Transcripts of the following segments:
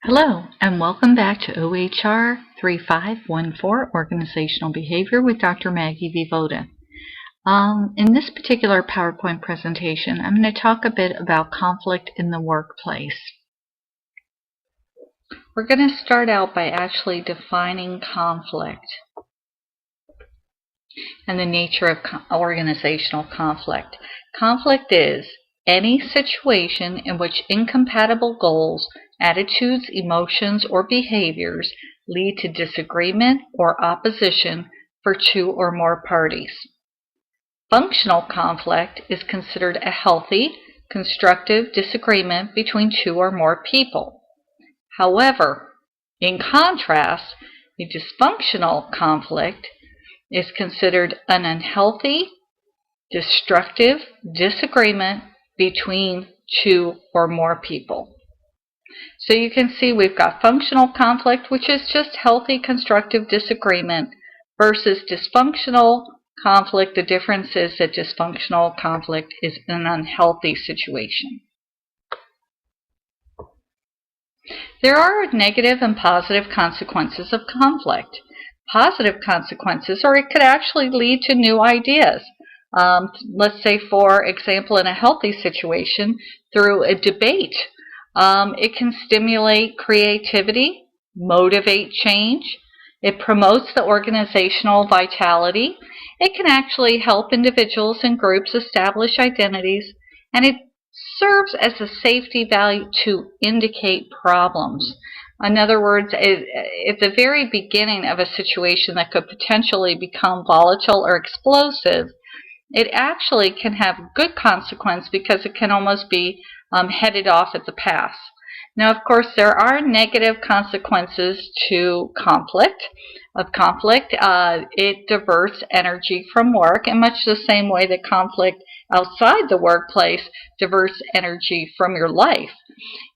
Hello, and welcome back to OHR 3514 Organizational Behavior with Dr. Maggie Vivoda. In this particular PowerPoint presentation, I'm going to talk a bit about conflict in the workplace. We're going to start out by actually defining conflict and the nature of organizational conflict. Conflict is any situation in which incompatible goals, attitudes, emotions, or behaviors lead to disagreement or opposition for two or more parties. Functional conflict is considered a healthy, constructive disagreement between two or more people. However, in contrast, a dysfunctional conflict is considered an unhealthy, destructive disagreement between two or more people. So you can see we've got functional conflict, which is just healthy, constructive disagreement, versus dysfunctional conflict. The difference is that dysfunctional conflict is an unhealthy situation. There are negative and positive consequences of conflict. Positive consequences, or it could actually lead to new ideas. Let's say, for example, in a healthy situation, through a debate, it can stimulate creativity, motivate change. It promotes the organizational vitality. It can actually help individuals and groups establish identities, and it serves as a safety valve to indicate problems. In other words, at the very beginning of a situation that could potentially become volatile or explosive, it actually can have good consequence because it can almost be headed off at the pass. Now, of course, there are negative consequences to conflict. It diverts energy from work in much the same way that conflict outside the workplace diverts energy from your life.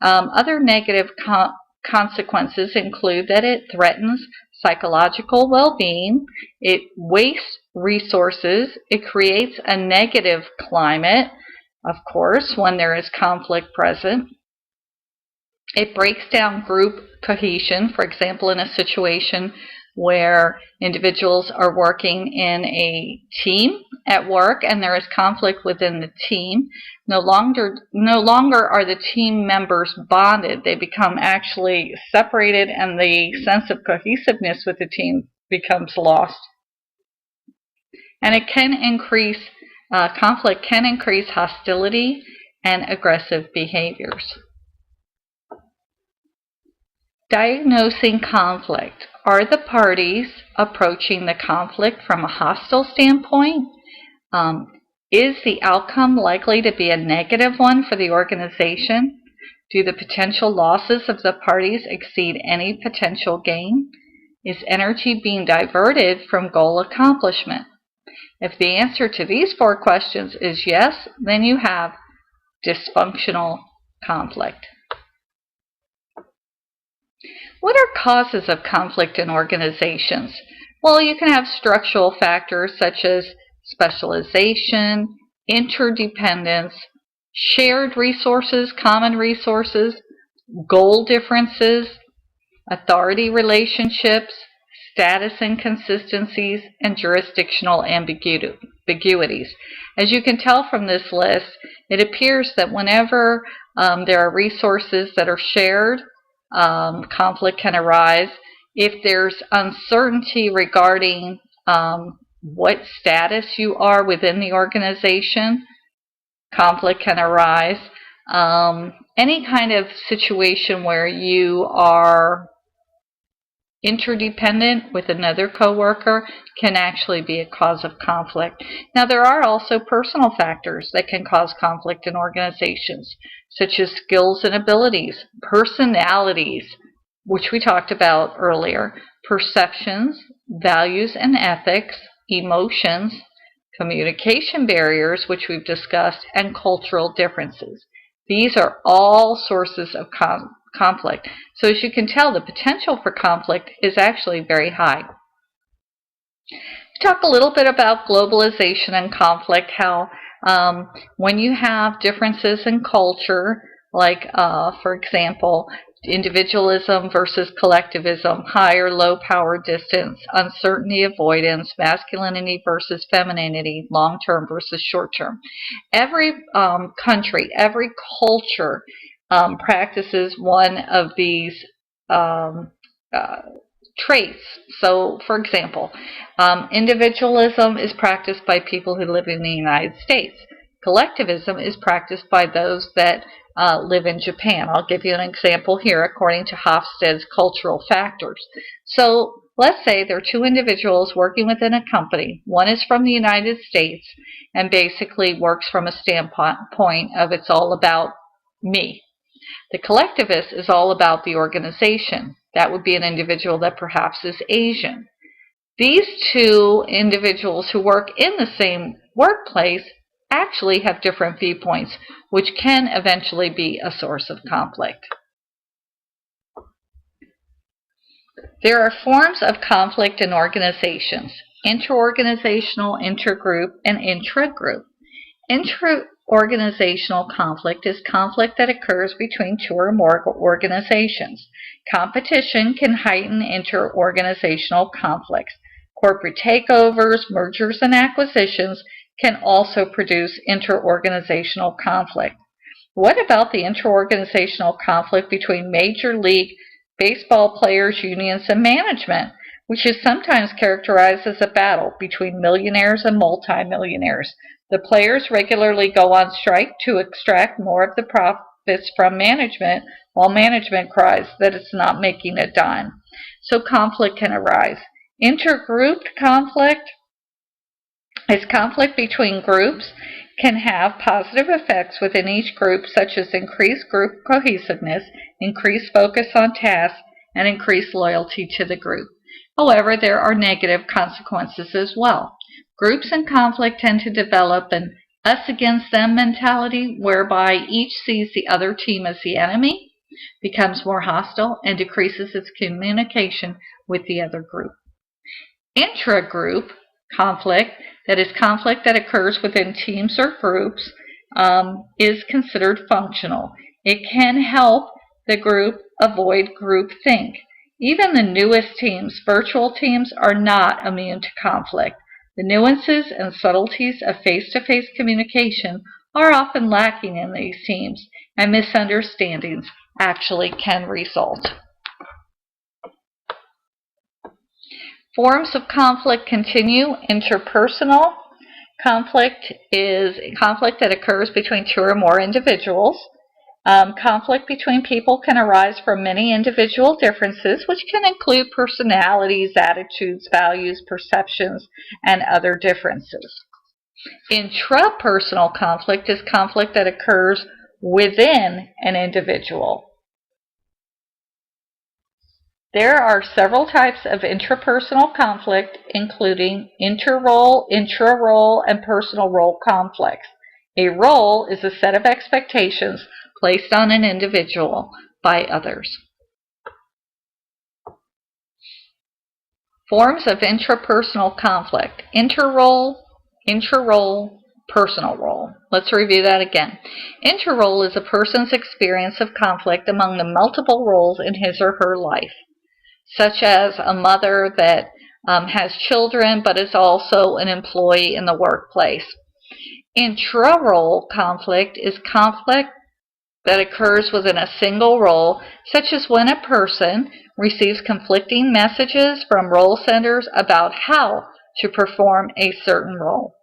Other negative consequences include that it threatens psychological well-being, it wastes resources, it creates a negative climate, of course, when there is conflict present. It breaks down group cohesion, for example, in a situation where individuals are working in a team at work and there is conflict within the team. No longer are the team members bonded. They become actually separated, and the sense of cohesiveness with the team becomes lost. And it can increase, conflict can increase hostility and aggressive behaviors. Diagnosing conflict. Are the parties approaching the conflict from a hostile standpoint? Is the outcome likely to be a negative one for the organization? Do the potential losses of the parties exceed any potential gain? Is energy being diverted from goal accomplishment? If the answer to these four questions is yes, then you have dysfunctional conflict. What are causes of conflict in organizations? Well, you can have structural factors such as specialization, interdependence, shared resources, common resources, goal differences, authority relationships, status inconsistencies, and jurisdictional ambiguities. As you can tell from this list, it appears that whenever there are resources that are shared, conflict can arise. If there's uncertainty regarding what status you are within the organization, conflict can arise. Any kind of situation where you are interdependent with another coworker can actually be a cause of conflict. Now, there are also personal factors that can cause conflict in organizations, such as skills and abilities, personalities, which we talked about earlier, perceptions, values and ethics, emotions, communication barriers, which we've discussed, and cultural differences. These are all sources of conflict. So as you can tell, the potential for conflict is actually very high. Talk a little bit about globalization and conflict, how when you have differences in culture, like for example, individualism versus collectivism, high or low power distance, uncertainty avoidance, masculinity versus femininity, long term versus short term. Every country, every culture practices one of these um, uh, traits. So, for example, individualism is practiced by people who live in the United States. Collectivism is practiced by those that live in Japan. I'll give you an example here according to Hofstede's cultural factors. So let's say there are two individuals working within a company. One is from the United States and basically works from a standpoint of it's all about me. The collectivist is all about the organization. That would be an individual that perhaps is Asian. These two individuals who work in the same workplace actually have different viewpoints, which can eventually be a source of conflict. There are forms of conflict in organizations: interorganizational, intergroup, and intragroup. Intra-organizational conflict is conflict that occurs between two or more organizations. Competition can heighten inter-organizational conflicts. Corporate takeovers, mergers, and acquisitions can also produce inter-organizational conflict. What about the inter-organizational conflict between Major League Baseball players, unions, and management, which is sometimes characterized as a battle between millionaires and multimillionaires? The players regularly go on strike to extract more of the profits from management, while management cries that it's not making a dime. So conflict can arise. Intergroup conflict is conflict between groups, can have positive effects within each group, such as increased group cohesiveness, increased focus on tasks, and increased loyalty to the group. However, there are negative consequences as well. Groups in conflict tend to develop an us against them mentality, whereby each sees the other team as the enemy, becomes more hostile, and decreases its communication with the other group. Intra-group conflict, that is conflict that occurs within teams or groups, is considered functional. It can help the group avoid groupthink. Even the newest teams, virtual teams, are not immune to conflict. The nuances and subtleties of face-to-face communication are often lacking in these teams, and misunderstandings actually can result. Forms of conflict continue. Interpersonal conflict is conflict that occurs between two or more individuals. Conflict between people can arise from many individual differences, which can include personalities, attitudes, values, perceptions, and other differences. Intrapersonal conflict is conflict that occurs within an individual. There are several types of intrapersonal conflict, including interrole, intra-role, and personal role conflicts. A role is a set of expectations placed on an individual by others. Forms of intrapersonal conflict: interrole, intra-role, personal role. Let's review that again. Interrole is a person's experience of conflict among the multiple roles in his or her life, such as a mother that has children but is also an employee in the workplace. Intra-role conflict is conflict that occurs within a single role, such as when a person receives conflicting messages from role senders about how to perform a certain role.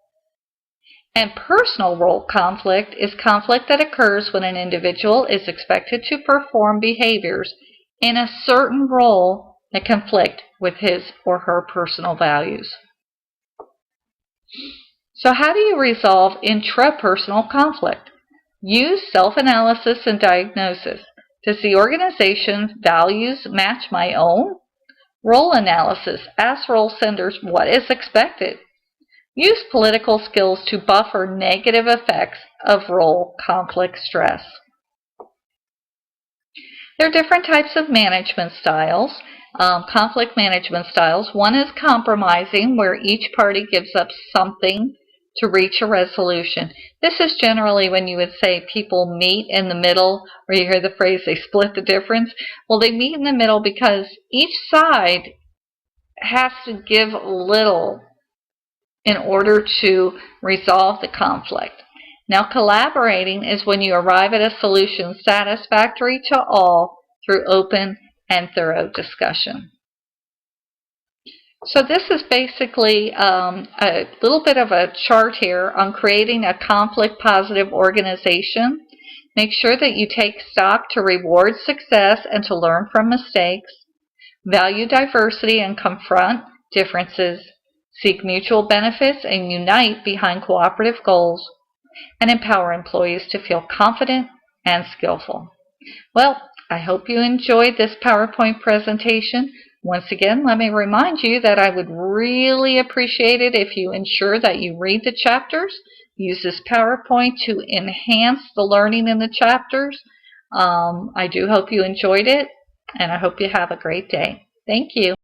And personal role conflict is conflict that occurs when an individual is expected to perform behaviors in a certain role that conflict with his or her personal values. So how do you resolve intrapersonal conflict? Use self-analysis and diagnosis. Does the organization's values match my own? Role analysis. Ask role senders what is expected. Use political skills to buffer negative effects of role conflict stress. There are different types of management styles. Conflict management styles. One is compromising, where each party gives up something to reach a resolution. This is generally when you would say people meet in the middle, or you hear the phrase they split the difference. Well, they meet in the middle because each side has to give little in order to resolve the conflict. Now, collaborating is when you arrive at a solution satisfactory to all through open and thorough discussion. So this is basically a little bit of a chart here on creating a conflict-positive organization. Make sure that you take stock to reward success and to learn from mistakes. Value diversity and confront differences. Seek mutual benefits and unite behind cooperative goals. And empower employees to feel confident and skillful. Well, I hope you enjoyed this PowerPoint presentation. Once again, let me remind you that I would really appreciate it if you ensure that you read the chapters. Use this PowerPoint to enhance the learning in the chapters. I do hope you enjoyed it, and I hope you have a great day. Thank you.